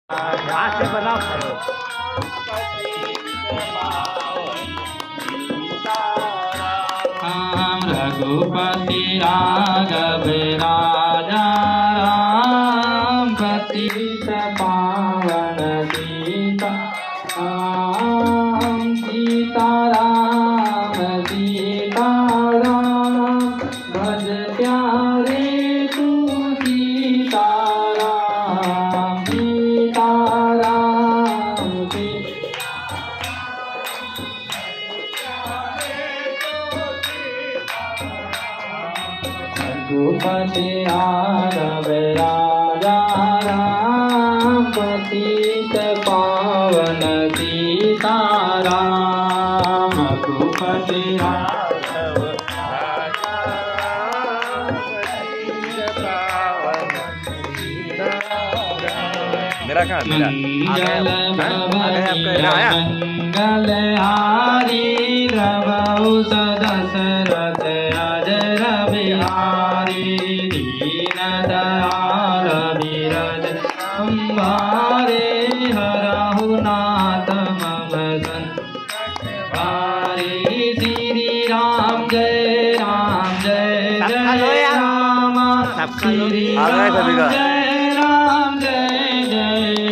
हाथ से बनाओ खड़ो। रघुपति राघव राजा राम पतित पावन सीता राम सीता राम सीता राम भज प्यारे तू सीता राम सीता राम रघुपति राघव राजा राम पतित पावन सीता राम रघुपति राघव राजा पतित पावन सीता राम। मेरा कहाँ मेरा मंगल मंगल हारी रघु दशरथ अजर बिहारी दीन दयाल बिरज संभारे हरहु नाथ मम संसारी श्री राम जय राम श्री राम जय राम जय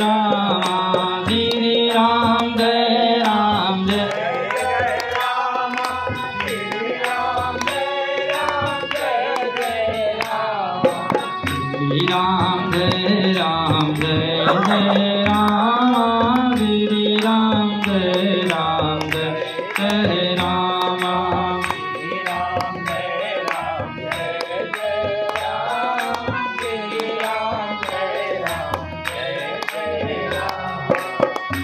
राम श्री राम जय राम श्री राम जय राम जय राम श्री राम जय राम जय राम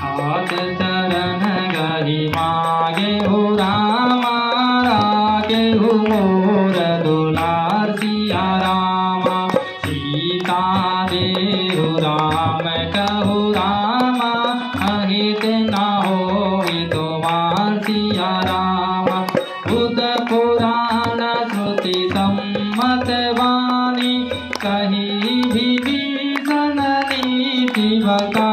हाथ चरण गहि मागे हो रामा रागे हो मोर दुलार सिया रामा सीता दे हो राम कहु रामा अहित न होई तुमार सिया रामा बुध पुराण श्रुति सम्मत वाणी कही भी भीषण नीति बका